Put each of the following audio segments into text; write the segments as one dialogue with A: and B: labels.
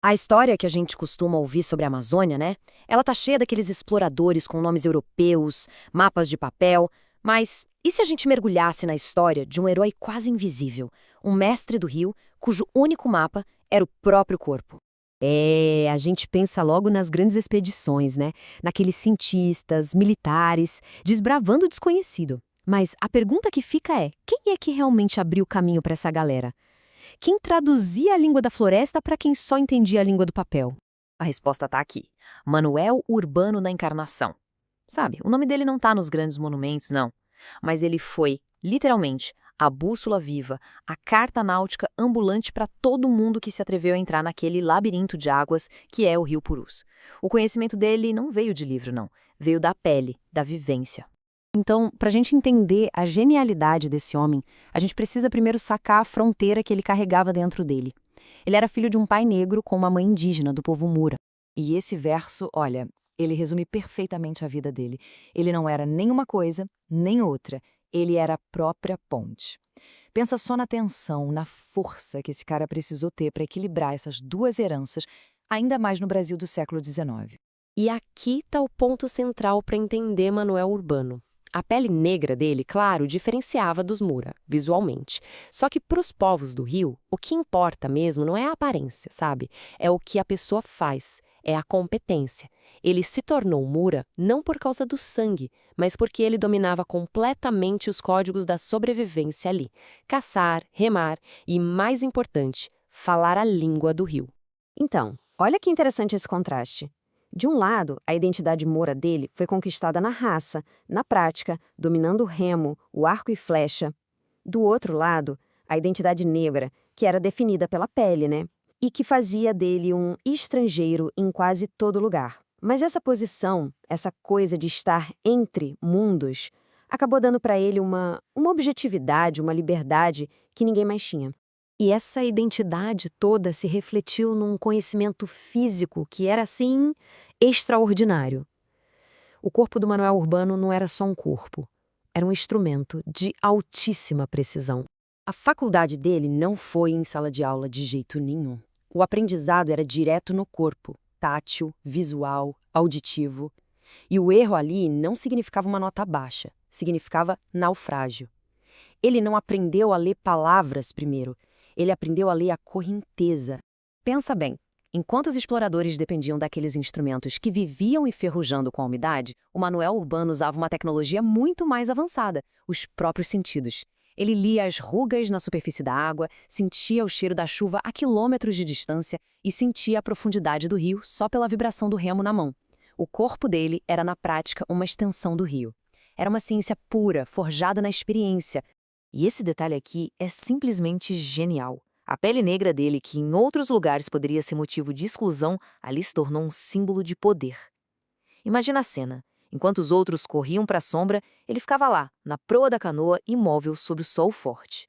A: A história que a gente costuma ouvir sobre a Amazônia, né? Ela tá cheia daqueles exploradores com nomes europeus, mapas de papel, mas e se a gente mergulhasse na história de um herói quase invisível, um mestre do rio, cujo único mapa era o próprio corpo?
B: A gente pensa logo nas grandes expedições, né? Naqueles cientistas, militares, desbravando o desconhecido. Mas a pergunta que fica é: quem é que realmente abriu o caminho para essa galera? Quem traduzia a língua da floresta para quem só entendia a língua do papel?
A: A resposta tá aqui. Manuel Urbano da Encarnação. Sabe, o nome dele não tá nos grandes monumentos, não. Mas ele foi, literalmente, a bússola viva, a carta náutica ambulante para todo mundo que se atreveu a entrar naquele labirinto de águas que é o Rio Purus. O conhecimento dele não veio de livro, não. Veio da pele, da vivência.
B: Então, para a gente entender a genialidade desse homem, a gente precisa primeiro sacar a fronteira que ele carregava dentro dele. Ele era filho de um pai negro com uma mãe indígena do povo Mura.
C: E esse verso, olha, ele resume perfeitamente a vida dele. Ele não era nem uma coisa, nem outra. Ele era a própria ponte. Pensa só na tensão, na força que esse cara precisou ter para equilibrar essas duas heranças, ainda mais no Brasil do século XIX.
B: E aqui está o ponto central para entender Manuel Urbano. A pele negra dele, claro, diferenciava dos Mura, visualmente. Só que para os povos do Rio, o que importa mesmo não é a aparência, sabe? É o que a pessoa faz, é a competência. Ele se tornou Mura não por causa do sangue, mas porque ele dominava completamente os códigos da sobrevivência ali. Caçar, remar e, mais importante, falar a língua do rio. Então, olha que interessante esse contraste. De um lado, a identidade moura dele foi conquistada na raça, na prática, dominando o remo, o arco e flecha. Do outro lado, a identidade negra, que era definida pela pele, né? E que fazia dele um estrangeiro em quase todo lugar. Mas essa posição, essa coisa de estar entre mundos, acabou dando para ele uma objetividade, uma liberdade que ninguém mais tinha. E essa identidade toda se refletiu num conhecimento físico que era, assim, extraordinário. O corpo do Manuel Urbano não era só um corpo, era um instrumento de altíssima precisão. A faculdade dele não foi em sala de aula de jeito nenhum. O aprendizado era direto no corpo, tátil, visual, auditivo. E o erro ali não significava uma nota baixa, significava naufrágio. Ele não aprendeu a ler palavras primeiro. Ele aprendeu a ler a correnteza. Pensa bem, enquanto os exploradores dependiam daqueles instrumentos que viviam enferrujando com a umidade, o Manuel Urbano usava uma tecnologia muito mais avançada, os próprios sentidos. Ele lia as rugas na superfície da água, sentia o cheiro da chuva a quilômetros de distância e sentia a profundidade do rio só pela vibração do remo na mão. O corpo dele era, na prática, uma extensão do rio. Era uma ciência pura, forjada na experiência.
C: E esse detalhe aqui é simplesmente genial. A pele negra dele, que em outros lugares poderia ser motivo de exclusão, ali se tornou um símbolo de poder. Imagina a cena. Enquanto os outros corriam para a sombra, ele ficava lá, na proa da canoa, imóvel sob o sol forte.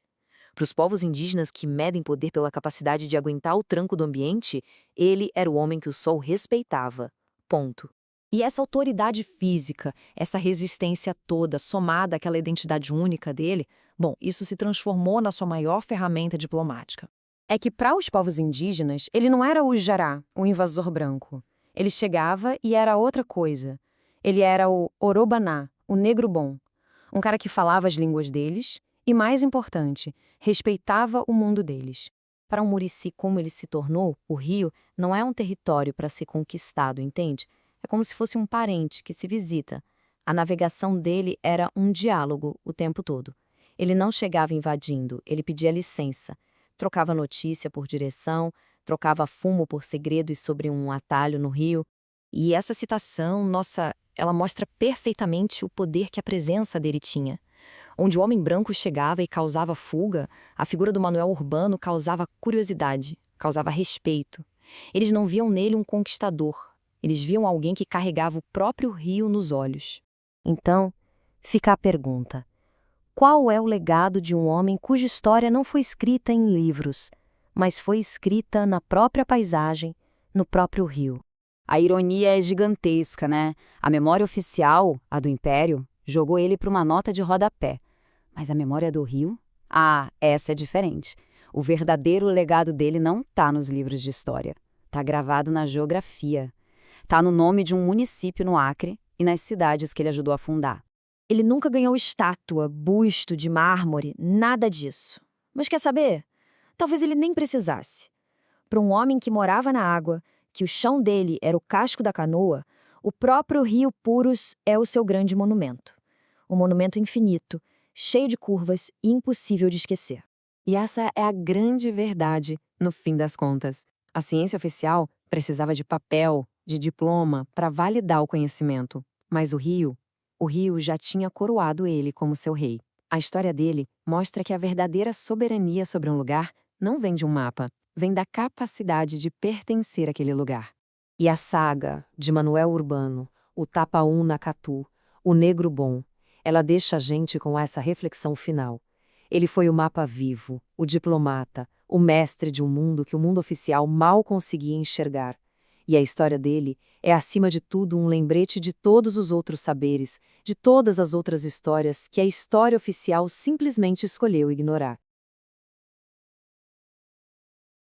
C: Para os povos indígenas que medem poder pela capacidade de aguentar o tranco do ambiente, ele era o homem que o sol respeitava. Ponto.
B: E essa autoridade física, essa resistência toda, somada àquela identidade única dele, bom, isso se transformou na sua maior ferramenta diplomática. É que para os povos indígenas, ele não era o jará, o invasor branco. Ele chegava e era outra coisa. Ele era o Orobaná, o negro bom. Um cara que falava as línguas deles e, mais importante, respeitava o mundo deles. Para um Murici como ele se tornou, o rio não é um território para ser conquistado, entende? É como se fosse um parente que se visita. A navegação dele era um diálogo o tempo todo. Ele não chegava invadindo, ele pedia licença. Trocava notícia por direção, trocava fumo por segredos sobre um atalho no rio. E essa citação, nossa, ela mostra perfeitamente o poder que a presença dele tinha. Onde o homem branco chegava e causava fuga, a figura do Manuel Urbano causava curiosidade, causava respeito. Eles não viam nele um conquistador. Eles viam alguém que carregava o próprio rio nos olhos. Então, fica a pergunta: qual é o legado de um homem cuja história não foi escrita em livros, mas foi escrita na própria paisagem, no próprio rio?
D: A ironia é gigantesca, né? A memória oficial, a do Império, jogou ele para uma nota de rodapé. Mas a memória do rio? Ah, essa é diferente. O verdadeiro legado dele não está nos livros de história. tá gravado na geografia. Tá no nome de um município no Acre e nas cidades que ele ajudou a fundar.
E: Ele nunca ganhou estátua, busto de mármore, nada disso. Mas quer saber? Talvez ele nem precisasse. Para um homem que morava na água, que o chão dele era o casco da canoa, o próprio rio Purus é o seu grande monumento. Um monumento infinito, cheio de curvas e impossível de esquecer.
B: E essa é a grande verdade, no fim das contas. A ciência oficial precisava de papel, de diploma, para validar o conhecimento. Mas o rio já tinha coroado ele como seu rei. A história dele mostra que a verdadeira soberania sobre um lugar não vem de um mapa, vem da capacidade de pertencer àquele lugar. E a saga de Manuel Urbano, o Tapaun Nakatu, o Negro Bom, ela deixa a gente com essa reflexão final. Ele foi o mapa vivo, o diplomata, o mestre de um mundo que o mundo oficial mal conseguia enxergar. E a história dele é, acima de tudo, um lembrete de todos os outros saberes, de todas as outras histórias que a história oficial simplesmente escolheu ignorar.